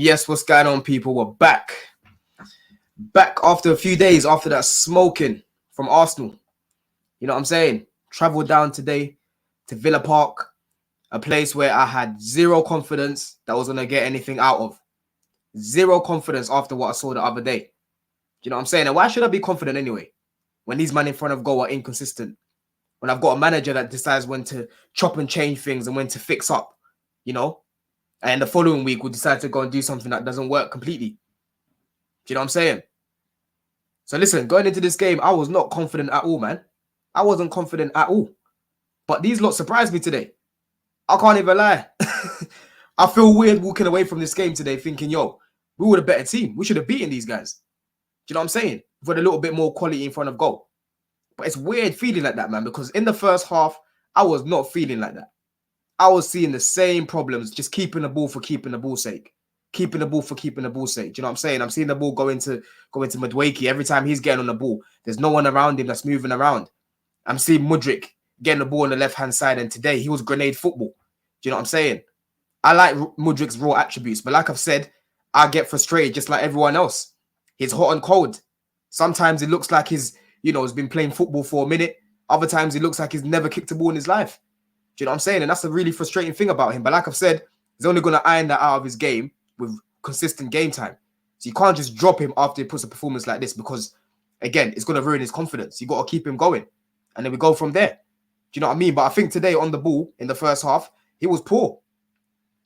Yes, what's going on, people? We're back. Back after a few days after that smoking from Arsenal. You know what I'm saying? Traveled down today to Villa Park, a place where I had zero confidence that I was going to get anything out of. Zero confidence after what I saw the other day. You know what I'm saying? And why should I be confident anyway? When these men in front of goal are inconsistent. When I've got a manager that decides when to chop and change things and when to fix up, you know? And the following week we'll decide to go and do something that doesn't work completely. Do you know what I'm saying? So listen, going into this game, I was not confident at all, man. I wasn't confident at all. But these lot surprised me today. I can't even lie. I feel weird walking away from this game today thinking, yo, we were the better team. We should have beaten these guys. Do you know what I'm saying? We've got a little bit more quality in front of goal. But it's weird feeling like that, man, because in the first half, I was not feeling like that. I was seeing the same problems, just keeping the ball for keeping the ball's sake. Keeping the ball for keeping the ball's sake. Do you know what I'm saying? I'm seeing the ball go into Madueke. Every time he's getting on the ball, there's no one around him that's moving around. I'm seeing Mudryk getting the ball on the left-hand side, and today he was grenade football. Do you know what I'm saying? I like Mudryk's raw attributes, but like I've said, I get frustrated just like everyone else. He's hot and cold. Sometimes it looks like he's been playing football for a minute. Other times it looks like he's never kicked a ball in his life. Do you know what I'm saying? And that's a really frustrating thing about him. But like I've said, he's only going to iron that out of his game with consistent game time. So you can't just drop him after he puts a performance like this because, again, it's going to ruin his confidence. You got to keep him going. And then we go from there. Do you know what I mean? But I think today on the ball in the first half, he was poor.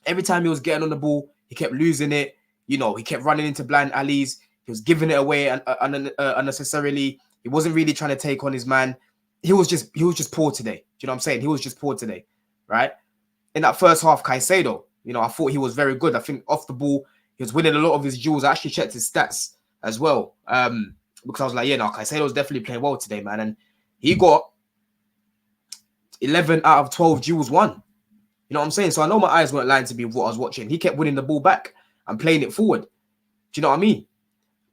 Every time he was getting on the ball, he kept losing it. He kept running into blind alleys. He was giving it away unnecessarily. He wasn't really trying to take on his man. He was just poor today. Do you know what I'm saying? He was just poor today, right? In that first half, Caicedo, I thought he was very good. I think off the ball, he was winning a lot of his duels. I actually checked his stats as well because I was like, Caicedo's definitely playing well today, man. And he got 11 out of 12 duels won. You know what I'm saying? So I know my eyes weren't lying to me with what I was watching. He kept winning the ball back and playing it forward. Do you know what I mean?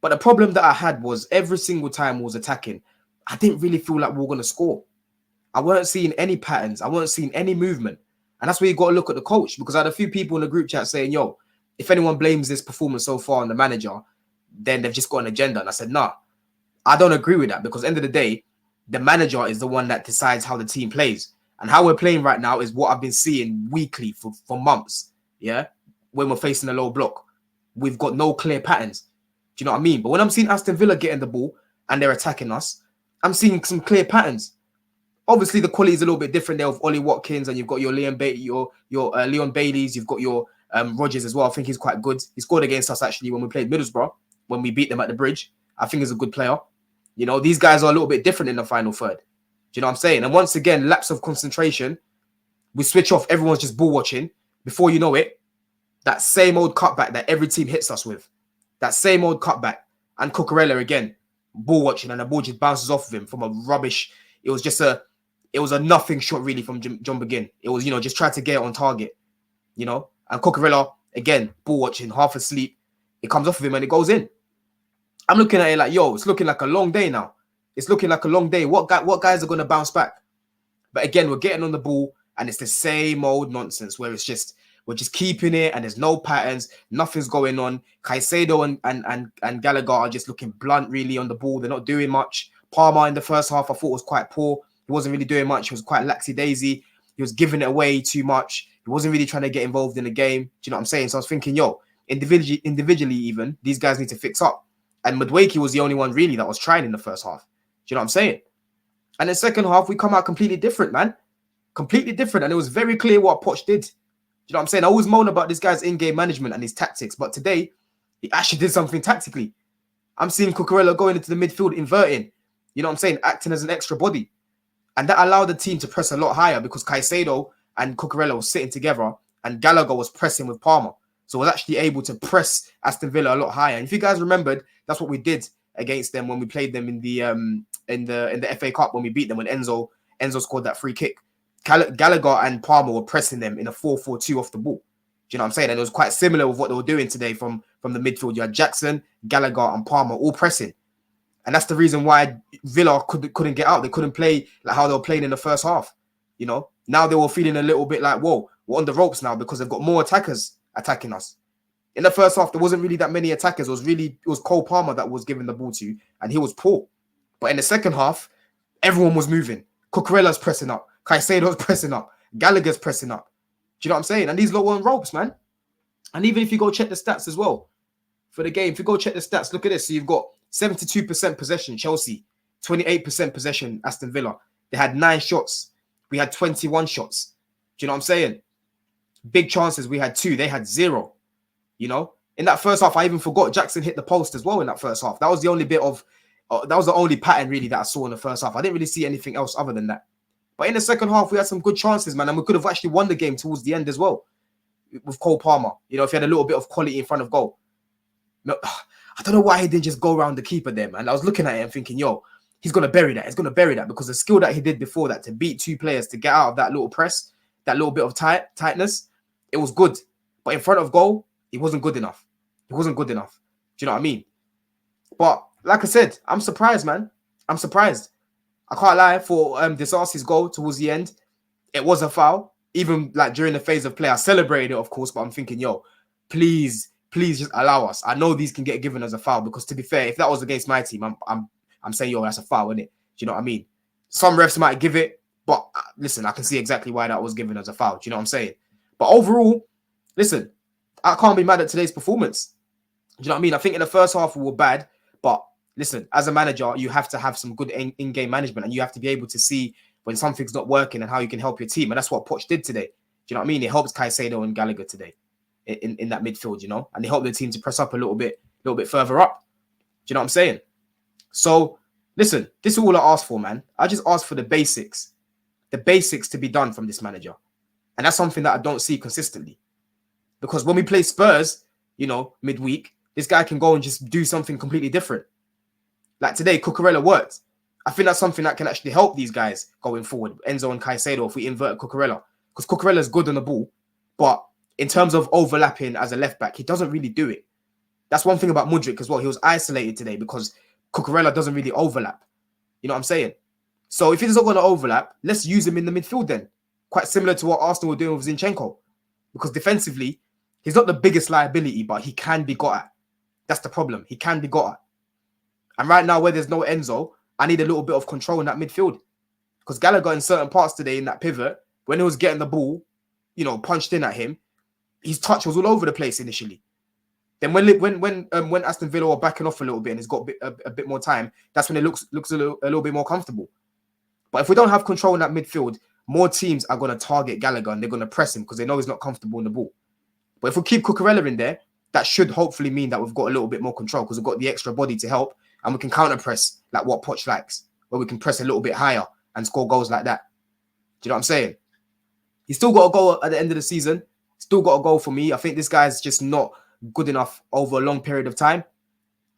But the problem that I had was every single time we was attacking, I didn't really feel like we were going to score. I weren't seeing any patterns. I weren't seeing any movement. And that's where you got to look at the coach, because I had a few people in the group chat saying, yo, if anyone blames this performance so far on the manager, then they've just got an agenda. And I said, nah, I don't agree with that, because at the end of the day, the manager is the one that decides how the team plays. And how we're playing right now is what I've been seeing weekly for months. Yeah. When we're facing a low block, we've got no clear patterns. Do you know what I mean? But when I'm seeing Aston Villa getting the ball and they're attacking us, I'm seeing some clear patterns. Obviously, the quality is a little bit different there with Ollie Watkins, and you've got your Leon Baileys, you've got your Rodgers as well. I think he's quite good. He scored against us actually when we played Middlesbrough, when we beat them at the Bridge. I think he's a good player. These guys are a little bit different in the final third. Do you know what I'm saying? And once again, lapse of concentration. We switch off. Everyone's just ball watching. Before you know it, that same old cutback that every team hits us with. That same old cutback. And Cucurella again, ball watching, and the ball just bounces off of him from a rubbish. It was a nothing shot really from John McGinn. It was, just try to get it on target, And Cucurella, again, ball watching, half asleep. It comes off of him and it goes in. I'm looking at it like, yo, it's looking like a long day now. It's looking like a long day. What guys are going to bounce back? But again, we're getting on the ball and it's the same old nonsense where we're just keeping it and there's no patterns. Nothing's going on. Caicedo and Gallagher are just looking blunt really on the ball. They're not doing much. Palmer in the first half I thought was quite poor. He wasn't really doing much. He was quite laxy-daisy. He was giving it away too much. He wasn't really trying to get involved in the game. Do you know what I'm saying? So I was thinking, yo, individually even, these guys need to fix up. And Madueke was the only one really that was trying in the first half. Do you know what I'm saying? And the second half, we come out completely different, man. Completely different. And it was very clear what Poch did. Do you know what I'm saying? I always moan about this guy's in-game management and his tactics. But today, he actually did something tactically. I'm seeing Cucurella going into the midfield, inverting. You know what I'm saying? Acting as an extra body. And that allowed the team to press a lot higher because Caicedo and Cucurella were sitting together and Gallagher was pressing with Palmer. So I was actually able to press Aston Villa a lot higher. And if you guys remembered, that's what we did against them when we played them in the FA Cup, when we beat them, when Enzo scored that free kick. Gallagher and Palmer were pressing them in a 4-4-2 off the ball. Do you know what I'm saying? And it was quite similar with what they were doing today from the midfield. You had Jackson, Gallagher and Palmer all pressing. And that's the reason why Villa couldn't get out. They couldn't play like how they were playing in the first half. Now they were feeling a little bit like, whoa, we're on the ropes now because they've got more attackers attacking us. In the first half, there wasn't really that many attackers. It was Cole Palmer that was giving the ball to, and he was poor. But in the second half, everyone was moving. Cucurella's pressing up. Caicedo's pressing up. Gallagher's pressing up. Do you know what I'm saying? And these lot were on ropes, man. And even if you go check the stats as well for the game, if you go check the stats, look at this. So you've got 72% possession, Chelsea, 28% possession, Aston Villa. They had 9 shots. We had 21 shots. Do you know what I'm saying? Big chances. We had 2. They had 0. You know, in that first half, I even forgot Jackson hit the post as well in that first half. That was the only bit of, that was the only pattern really that I saw in the first half. I didn't really see anything else other than that. But in the second half, we had some good chances, man. And we could have actually won the game towards the end as well with Cole Palmer. You know, if he had a little bit of quality in front of goal. No, I don't know why he didn't just go around the keeper there, man. I was looking at it and thinking, yo, he's going to bury that. He's going to bury that because the skill that he did before that to beat 2 players, to get out of that little press, that little bit of tightness, it was good. But in front of goal, he wasn't good enough. He wasn't good enough. Do you know what I mean? But like I said, I'm surprised, man. I'm surprised. I can't lie, for Disasi's goal towards the end, it was a foul. Even like during the phase of play, I celebrated it, of course, but I'm thinking, yo, please just allow us. I know these can get given as a foul because, to be fair, if that was against my team, I'm saying, yo, that's a foul, isn't it? Do you know what I mean? Some refs might give it, but listen, I can see exactly why that was given as a foul. Do you know what I'm saying? But overall, listen, I can't be mad at today's performance. Do you know what I mean? I think in the first half we were bad, but listen, as a manager, you have to have some good in-game management, and you have to be able to see when something's not working and how you can help your team. And that's what Poch did today. Do you know what I mean? It helped Caicedo and Gallagher today in that midfield, you know, and they helped the team to press up a little bit further up. Do you know what I'm saying? So listen, this is all I asked for, man. I just asked for the basics to be done from this manager. And that's something that I don't see consistently. Because when we play Spurs, you know, midweek, this guy can go and just do something completely different. Like today, Cucurella worked. I think that's something that can actually help these guys going forward, Enzo and Caicedo, if we invert Cucurella. Because Cucurella's good on the ball, but in terms of overlapping as a left-back, he doesn't really do it. That's one thing about Mudryk as well. He was isolated today because Cucurella doesn't really overlap. You know what I'm saying? So if he's not going to overlap, let's use him in the midfield then. Quite similar to what Arsenal were doing with Zinchenko. Because defensively, he's not the biggest liability, but he can be got at. That's the problem. He can be got at. And right now, where there's no Enzo, I need a little bit of control in that midfield. Because Gallagher in certain parts today in that pivot, when he was getting the ball, you know, punched in at him, his touch was all over the place initially. Then when Aston Villa were backing off a little bit and he's got a bit more time, that's when it looks a little bit more comfortable. But if we don't have control in that midfield, more teams are going to target Gallagher and they're going to press him because they know he's not comfortable in the ball. But if we keep Cucurella in there, that should hopefully mean that we've got a little bit more control because we've got the extra body to help and we can counter press like what Poch likes, where we can press a little bit higher and score goals like that. Do you know what I'm saying? He's still got a goal at the end of the season. Still got a goal for me. I think this guy's just not good enough over a long period of time.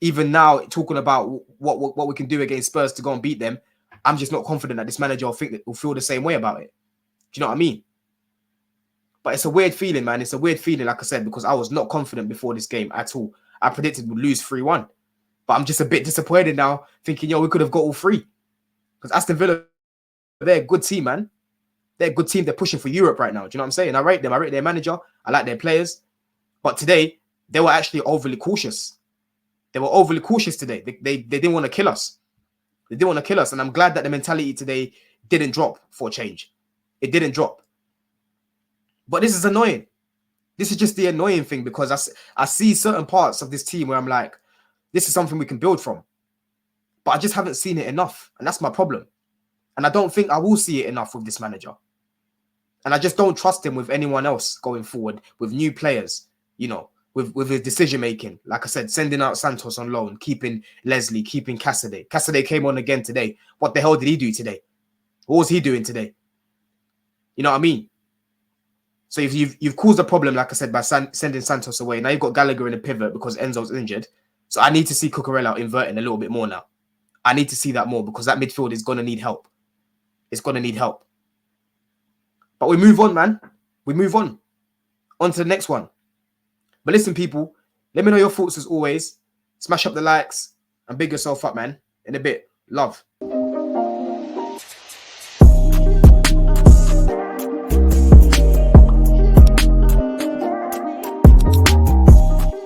Even now, talking about what we can do against Spurs to go and beat them, I'm just not confident that this manager will feel the same way about it. Do you know what I mean? But it's a weird feeling, man. It's a weird feeling, like I said, because I was not confident before this game at all. I predicted we'd lose 3-1. But I'm just a bit disappointed now, thinking, yo, we could have got all 3. Because Aston Villa, they're a good team, man. They're a good team. They're pushing for Europe right now. Do you know what I'm saying? I rate them. I rate their manager. I like their players. But today, they were actually overly cautious. They were overly cautious today. They didn't want to kill us. They didn't want to kill us. And I'm glad that the mentality today didn't drop for a change. It didn't drop. But this is annoying. This is just the annoying thing because I see certain parts of this team where I'm like, this is something we can build from. But I just haven't seen it enough. And that's my problem. And I don't think I will see it enough with this manager. And I just don't trust him with anyone else going forward, with new players, you know, with his decision-making. Like I said, sending out Santos on loan, keeping Leslie, keeping Caicedo. Caicedo came on again today. What the hell did he do today? What was he doing today? You know what I mean? So if you've caused a problem, like I said, by sending Santos away. Now you've got Gallagher in a pivot because Enzo's injured. So I need to see Cucurella inverting a little bit more now. I need to see that more because that midfield is going to need help. It's going to need help. But we move on, man. We move on. On to the next one. But listen, people, let me know your thoughts as always. Smash up the likes and big yourself up, man. In a bit. Love.